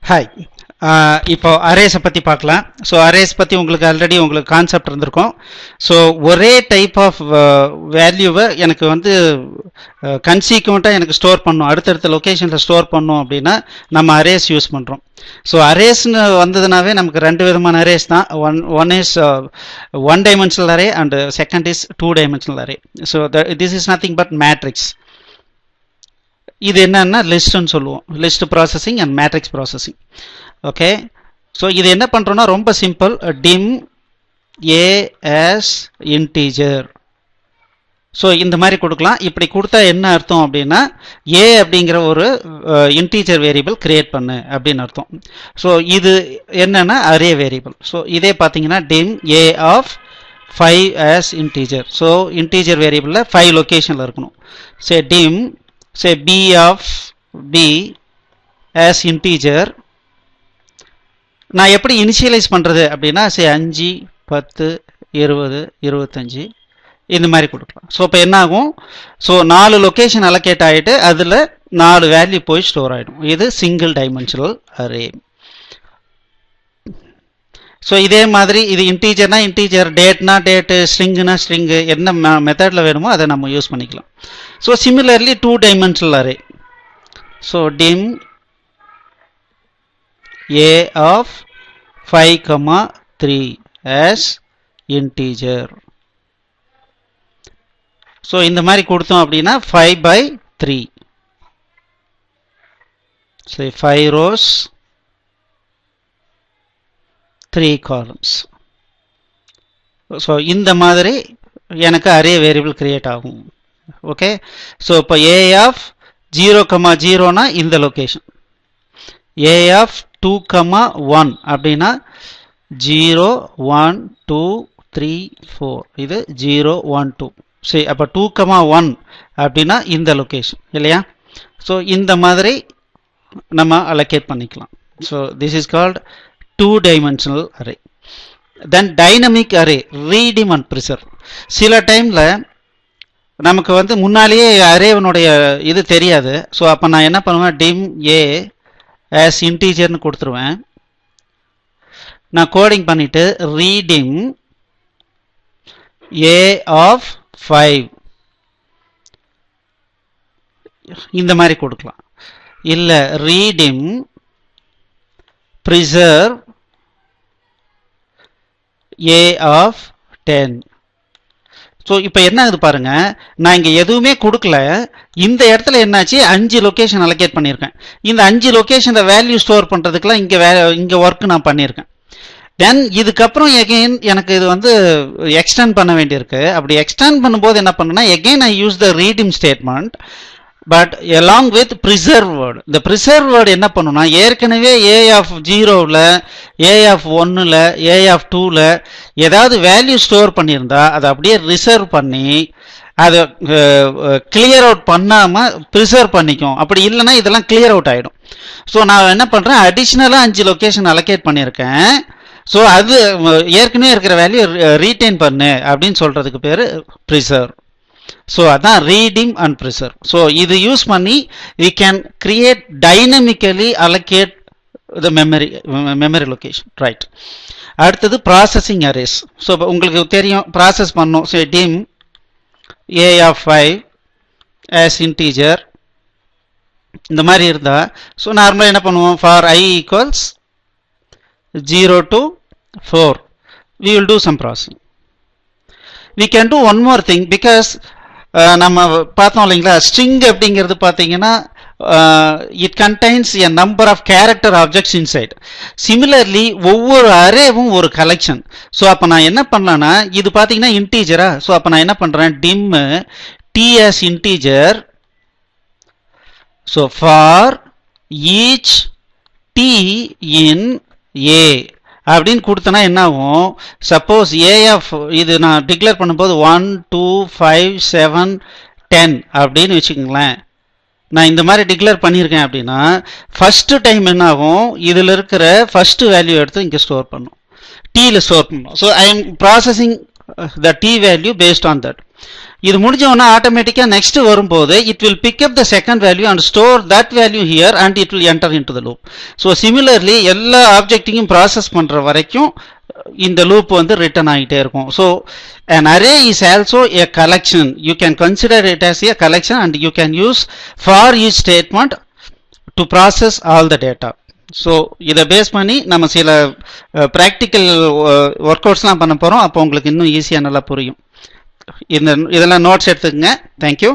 Hi, இப்போ அரேஸை பற்றி பார்க்கலாம். ஸோ அரேஸ் பற்றி உங்களுக்கு ஆல்ரெடி உங்களுக்கு கான்செப்ட் இருந்திருக்கும். ஸோ ஒரே டைப் ஆஃப் வேல்யூவை எனக்கு வந்து கன்சீக்வெண்ட்டாக எனக்கு ஸ்டோர் பண்ணணும், அடுத்தடுத்த லொக்கேஷனில் ஸ்டோர் பண்ணணும் அப்படின்னா நம்ம அரேஸ் யூஸ் பண்ணுறோம். ஸோ அரேஸ்னு வந்ததுனாவே நமக்கு ரெண்டு விதமான அரேஸ் தான். One is one dimensional array and second is 2 dimensional array. So this is nothing but matrix. இது என்னன்னா லிஸ்ட்னு சொல்லுவோம், list processing and matrix processing. Okay, so இது என்ன பண்ணுறோன்னா ரொம்ப சிம்பிள். டிம் ஏ as இன்டீஜர். ஸோ இந்த மாதிரி கொடுக்கலாம். இப்படி கொடுத்தா என்ன அர்த்தம் அப்படின்னா ஏ அப்படிங்கிற ஒரு இன்டீஜர் வேரியபிள் கிரியேட் பண்ணு அப்படின்னு அர்த்தம். ஸோ இது என்னன்னா அரே வேரியபிள். ஸோ இதே பார்த்தீங்கன்னா dim A of 5 as integer. So integer வேரியபிளில் 5 லொக்கேஷனில் இருக்கணும். Say dim say b of b as integer. நான் எப்படி இனிஷியலைஸ் பண்ணுறது அப்படின்னா சே 5 10 20 25 இந்த மாதிரி கொடுக்கலாம். ஸோ இப்போ என்ன ஆகும், ஸோ 4 லொக்கேஷன் அலோகேட் ஆகிட்டு அதில் 4 வேல்யூ போய் ஸ்டோர் ஆகிடும். இது சிங்கிள் டைமென்ஷனல் அரே. ஸோ இதே மாதிரி இது இன்டீஜர்னா இன்டீஜர், டேட்னா டேட்டு, ஸ்ட்ரிங்குனா ஸ்ட்ரிங்கு, என்ன மெத்தடில் வேணுமோ அதை நம்ம யூஸ் பண்ணிக்கலாம். So similarly 2 dimensional array. So dim A of 5, 3 as integer. So இந்த மாதிரி கொடுத்தோம் அப்படின்னா 5/3. So 5 rows 3 columns. ஸோ இந்த மாதிரி எனக்கு அரே வேரியபிள் கிரியேட் ஆகும். ஓகே, ஸோ இப்போ ஏ ஆஃப் 0,0னா இந்த லொக்கேஷன், ஏ ஆஃப் 2,1 அப்படின்னா 0 1 2 3 4, இது 0 1 2. சரி, அப்போ 2,1 அப்படின்னா இந்த லொக்கேஷன் இல்லையா. ஸோ இந்த மாதிரி நம்ம அலோகேட் பண்ணிக்கலாம். So this is called 2 dimensional array. Then dynamic array, redeem and preserve. சில டைம்ல நமக்கு வந்து முன்னாலேயே அரேவனுடைய இது தெரியாது. ஸோ அப்போ நான் என்ன பண்ணுவேன், டிம் ஏ as இன்டீஜர்னு கொடுத்துருவேன். நான் கோடிங் பண்ணிட்டு ரீடிம் ஏ ஆஃப் 5 இந்த மாதிரி கொடுக்கலாம். இல்லை redeem preserve a of 10. So இப்போ என்ன ஆகுது பாருங்க, நான் இங்கே எதுவுமே கொடுக்கல. இந்த இடத்துல என்னாச்சு, 5 லொக்கேஷன் அலோகேட் பண்ணியிருக்கேன். இந்த 5 லொக்கேஷன் வேல்யூ ஸ்டோர் பண்ணுறதுக்குலாம் இங்கே ஒர்க் நான் பண்ணியிருக்கேன். தென் இதுக்கப்புறம் எகெயின் எனக்கு இது வந்து எக்ஸ்டெண்ட் பண்ண வேண்டியிருக்கு. அப்படி எக்ஸ்டெண்ட் பண்ணும்போது என்ன பண்ணுன்னா again I use the redeem statement but along with preserve word. இந்த preserve word என்ன பண்ணுன்னா ஏற்கனவே a of 0ல் a of 1ல் a of 2ல் ஏதாவது வேல்யூ ஸ்டோர் பண்ணியிருந்தா அதை அப்படியே ரிசர்வ் பண்ணி அதை கிளியர் அவுட் பண்ணாமல் ப்ரிசர்வ் பண்ணிக்கும். அப்படி இல்லைன்னா இதெல்லாம் கிளியர் அவுட் ஆகிடும். ஸோ நான் என்ன பண்ணுறேன், அடிஷ்னலாக 5 லொக்கேஷன் அலோகேட் பண்ணியிருக்கேன். ஸோ அது ஏற்கனவே இருக்கிற வேல்யூ ரீட்டைன் பண்ணு அப்படின்னு சொல்கிறதுக்கு பேர் ப்ரிசர்வ். ஸோ அதான் ரீடிம் அண்ட் ப்ரிசர்வ். ஸோ இது யூஸ் பண்ணி we can create dynamically allocate the memory location, right? அடுத்தது ப்ராசஸிங் அரேஸ். ஸோ உங்களுக்கு தெரியும் ப்ராசஸ் பண்ணோம். So dim A of 5 as integer இந்த மாதிரி இருந்தால், ஸோ நார்மலாக என்ன பண்ணுவோம், for i equals 0 to 4 we will do some processing. We can do one more thing because நம்ம பார்த்தோம் இல்லைங்களா, ஸ்ட்ரிங் அப்படிங்கிறது பார்த்தீங்கன்னா it contains a number of character objects inside. Similarly ஒவ்வொரு அரேவும் ஒரு கலெக்ஷன். ஸோ அப்போ நான் என்ன பண்ணேன்னா இது பார்த்தீங்கன்னா இன்டீஜரா. ஸோ அப்போ நான் என்ன பண்ணுறேன், dim D as integer. So for each D in A அப்படின்னு கொடுத்தனா என்ன ஆகும், சப்போஸ் ஏ ஆஃப் இது நான் டிக்ளேர் பண்ணும்போது 1 2 5 7 10 அப்படின்னு வச்சுக்கோங்களேன். நான் இந்த மாதிரி டிக்ளேர் பண்ணியிருக்கேன் அப்படின்னா ஃபஸ்ட்டு டைம் என்ன ஆகும், இதில் இருக்கிற ஃபஸ்ட்டு வேல்யூ எடுத்து இங்கே ஸ்டோர் பண்ணும், டீயில் ஸ்டோர் பண்ணும். So I am processing the d value based on that. இது முடிஞ்ச உடனே ஆட்டோமேட்டிக்காக நெக்ஸ்ட் வரும்போது it will pick up the second value and store that value here and it will enter into the loop. So similarly எல்லா ஆப்ஜெக்டையும் process பண்ணுற வரைக்கும் இந்த லூப் வந்து ரிட்டர்ன் ஆகிட்டே இருக்கும். So an array is also a collection. You can consider it as a collection and you can use for each statement to process all the data. So இதை base பண்ணி நம்ம சில ப்ராக்டிக்கல் ஒர்க் அவுட்ஸ்லாம் பண்ண போகிறோம். அப்போ உங்களுக்கு இன்னும் ஈஸியாக நல்லா புரியும். இதெல்லாம் நோட்ஸ் எடுத்துக்கங்க. தேங்க்யூ.